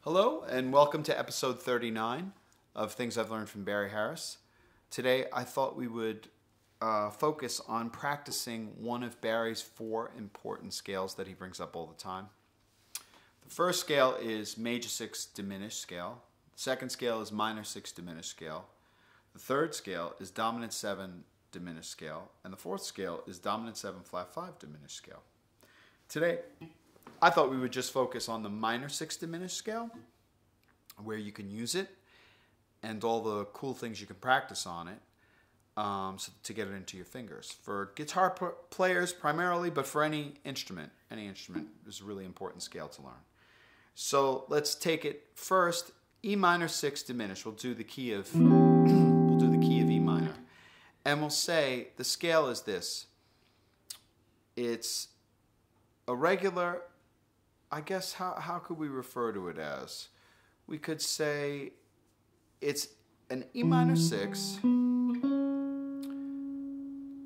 Hello and welcome to episode 39 of Things I've Learned from Barry Harris. Today I thought we would focus on practicing one of Barry's 4 important scales that he brings up all the time. The first scale is Major-6th Diminished Scale. The second scale is Minor-6th Diminished Scale. The third scale is Dominant-7 Diminished Scale. And the fourth scale is Dominant-7 Flat-5 Diminished Scale. Today I thought we would just focus on the Minor-6th Diminished Scale, where you can use it and all the cool things you can practice on it so to get it into your fingers. For guitar players primarily, but for any instrument is a really important scale to learn. So let's take it first, E Minor6 diminished. We'll do the key of E minor, and we'll say the scale is this. It's a regular, I guess, how could we refer to it as? We could say it's an E minor 6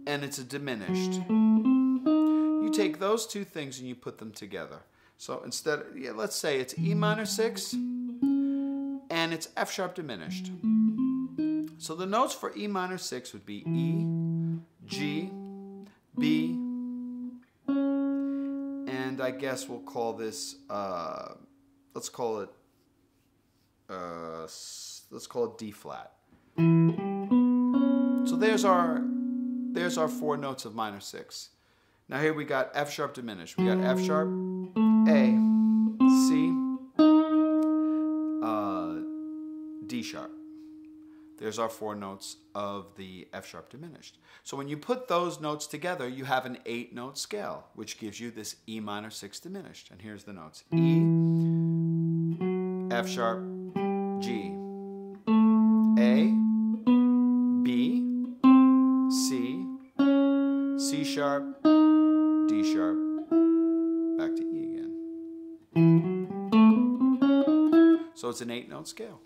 and it's a diminished. You take those two things and you put them together. So instead, let's say it's E minor 6 and it's F sharp diminished. So the notes for E minor 6 would be E, G, B, and I guess we'll call this, let's call it D flat. So there's our 4 notes of minor 6. Now here we got F sharp diminished. We got F sharp, A, C, D sharp. There's our 4 notes of the F sharp diminished. So when you put those notes together, you have an 8-note scale, which gives you this E minor 6 diminished. And here's the notes: E, F sharp, G, A, B, C, C sharp, D sharp, back to E again. So it's an 8-note scale.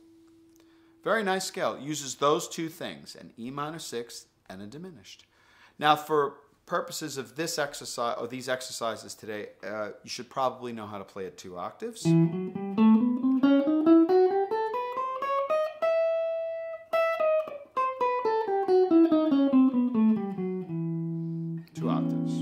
Very nice scale. It uses those two things, an E minor 6 and a diminished. Now, for purposes of this exercise or these exercises today, you should probably know how to play at 2 octaves. 2 octaves.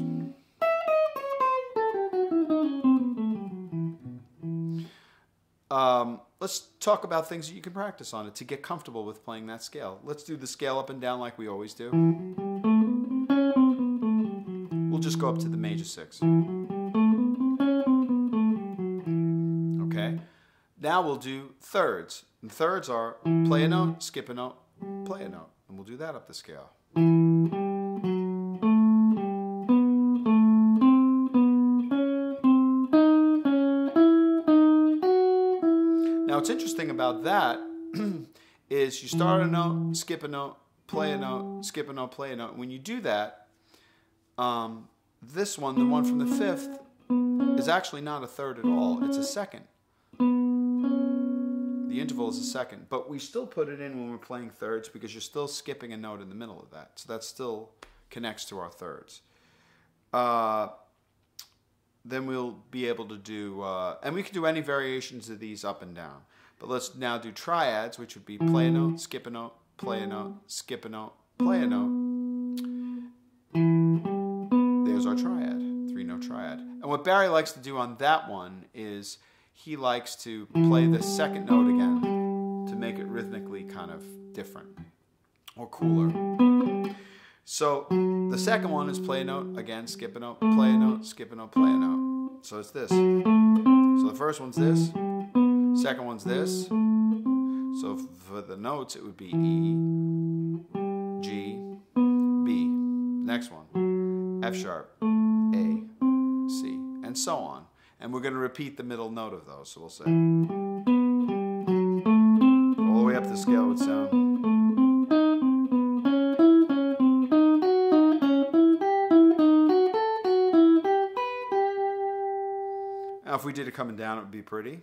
Let's talk about things that you can practice on it to get comfortable with playing that scale. Let's do the scale up and down like we always do. We'll just go up to the major 6. Okay. Now we'll do thirds. And thirds are play a note, skip a note, play a note. And we'll do that up the scale. Now, what's interesting about that is you start a note, skip a note, play a note, skip a note, play a note. And when you do that, this one, the one from the 5th, is actually not a third at all. It's a second. The interval is a second. But we still put it in when we're playing thirds because you're still skipping a note in the middle of that. So that still connects to our thirds. Then we'll be able to do, and we can do any variations of these up and down. But let's now do triads, which would be play a note, skip a note, play a note, skip a note, play a note. There's our triad, 3-note triad. And what Barry likes to do on that one is he likes to play the second note again to make it rhythmically kind of different or cooler. So the second one is play a note, again, skip a note, play a note, skip a note, play a note. So it's this. So the first one's this, second one's this. So for the notes, it would be E, G, B. Next one, F sharp, A, C, and so on. And we're going to repeat the middle note of those. So we'll say all the way up the scale would sound. Now, if we did it coming down, it would be pretty.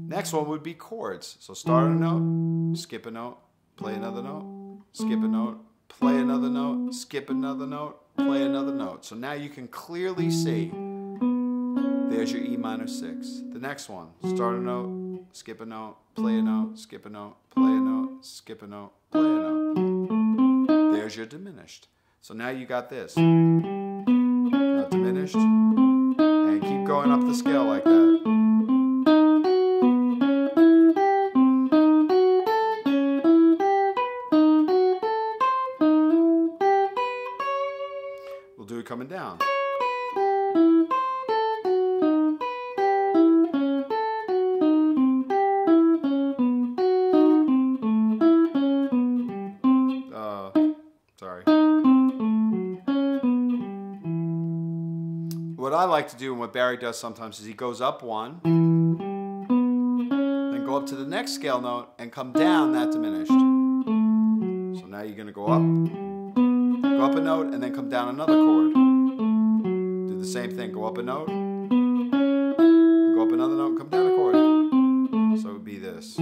Next one would be chords. So start a note, skip a note, play another note, skip a note, play another note, skip another note, play another note. So now you can clearly see there's your E minor 6. The next one, start a note, skip a note, play a note, skip a note, play a note, skip a note, play a note. There's your diminished. So now you got this. Now diminished, and keep going up the scale like that. We'll do it coming down. Sorry. What I like to do and what Barry does sometimes is he goes up one, then go up to the next scale note and come down that diminished. So now you're going to go up a note, and then come down another chord. Do the same thing, go up a note, go up another note, and come down a chord. So it would be this.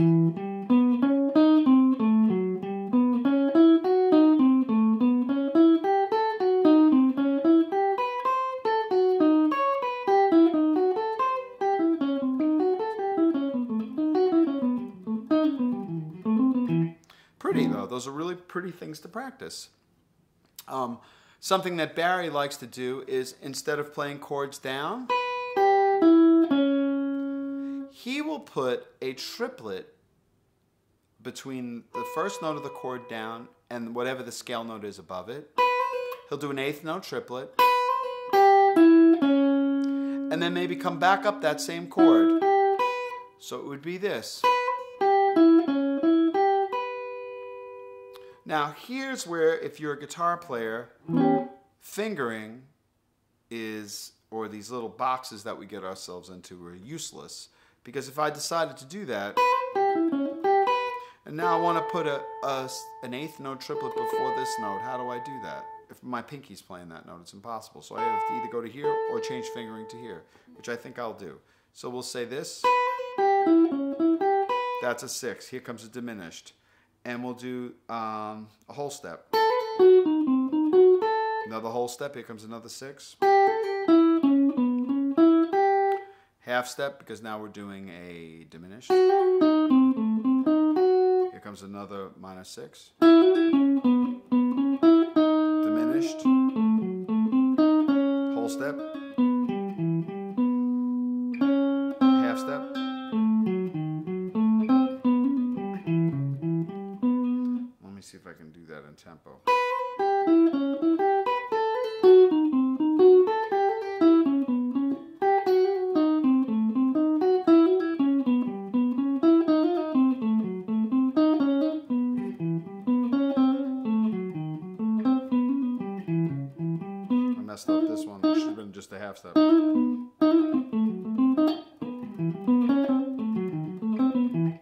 Pretty though, those are really pretty things to practice. Something that Barry likes to do is instead of playing chords down, he will put a triplet between the first note of the chord down and whatever the scale note is above it. He'll do an eighth note triplet, and then maybe come back up that same chord. So it would be this. Now here's where, if you're a guitar player, fingering is, or these little boxes that we get ourselves into, are useless. Because if I decided to do that, and now I want to put an eighth note triplet before this note, how do I do that? If my pinky's playing that note, it's impossible. So I have to either go to here or change fingering to here, which I think I'll do. So we'll say this, that's a 6, here comes a diminished. And we'll do a whole step. Another whole step, here comes another 6. Half step, because now we're doing a diminished. Here comes another minor 6. Diminished. Whole step. Half step. See if I can do that in tempo. I messed up this one. It should have been just a half step.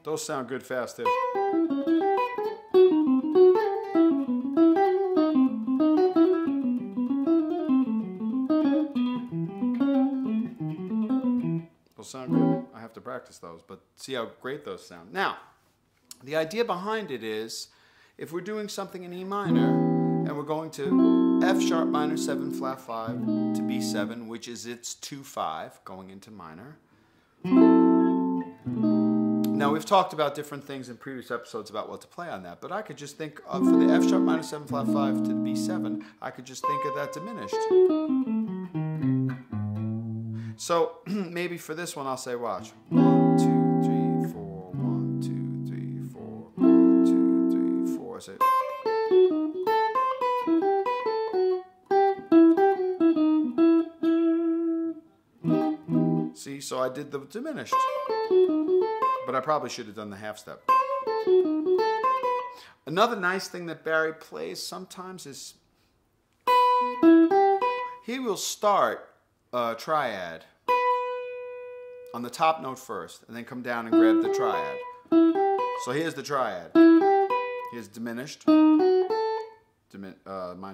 Those sound good fast too. Sound good. I have to practice those, but see how great those sound. Now, the idea behind it is, if we're doing something in E minor, and we're going to F sharp minor 7 flat 5 to B7, which is its 2-5 going into minor. Now, we've talked about different things in previous episodes about what to play on that, but I could just think of, for the F sharp minor 7 flat 5 to B7, I could just think of that diminished. So maybe for this one I'll say, watch. 1, 2, 3, 4, 1, 2, 3, 4, 2, 3, 4. I say. See, so I did the diminished. But I probably should have done the half step. Another nice thing that Barry plays sometimes is he will start a triad on the top note first, and then come down and grab the triad. So here's the triad. Here's diminished, minor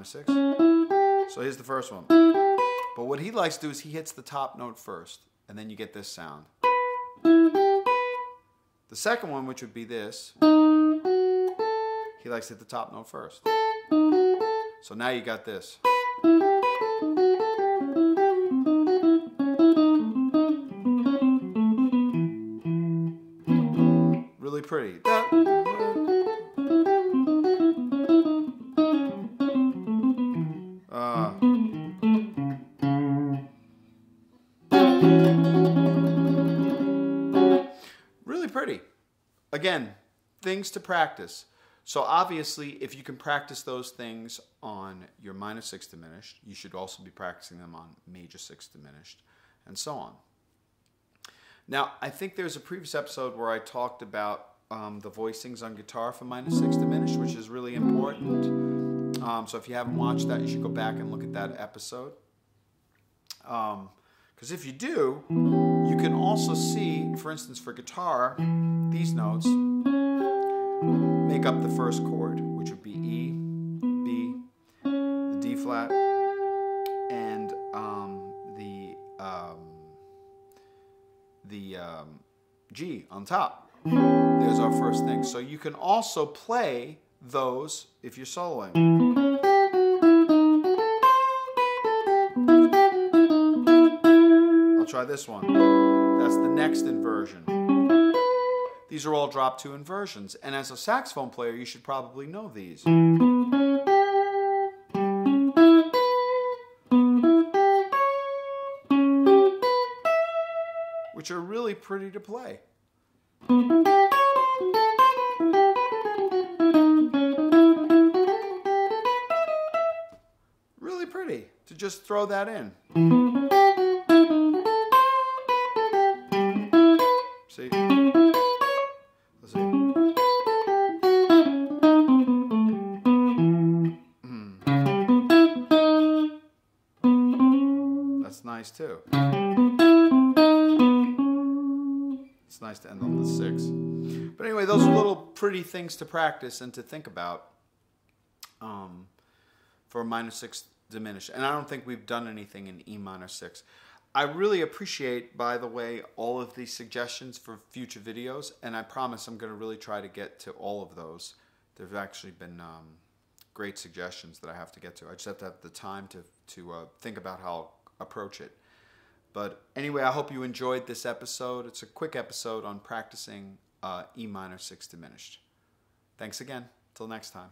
6. So here's the first one. But what he likes to do is he hits the top note first, and then you get this sound. The second one, which would be this, he likes to hit the top note first. So now you got this. Really pretty. Really pretty. Again, things to practice. So obviously, if you can practice those things on your minor 6th diminished, you should also be practicing them on major 6th diminished, and so on. Now, I think there's a previous episode where I talked about the voicings on guitar for minor 6th diminished, which is really important. So if you haven't watched that, you should go back and look at that episode. Because if you do, you can also see, for instance, for guitar, these notes make up the first chord, which would be E, B, the D flat, and the G on top. There's our first thing. So you can also play those if you're soloing. I'll try this one. That's the next inversion. These are all drop 2 inversions, and as a saxophone player, you should probably know these. Which are really pretty to play. Really pretty to just throw that in. See? Let's see. That's nice too. It's nice to end on the 6. But anyway, those are little pretty things to practice and to think about for a minor 6th diminished. And I don't think we've done anything in E minor 6. I really appreciate, by the way, all of these suggestions for future videos, and I promise I'm going to really try to get to all of those. There have actually been great suggestions that I have to get to. I just have to have the time to think about how I'll approach it. But anyway, I hope you enjoyed this episode. It's a quick episode on practicing E minor 6th diminished. Thanks again. Till next time.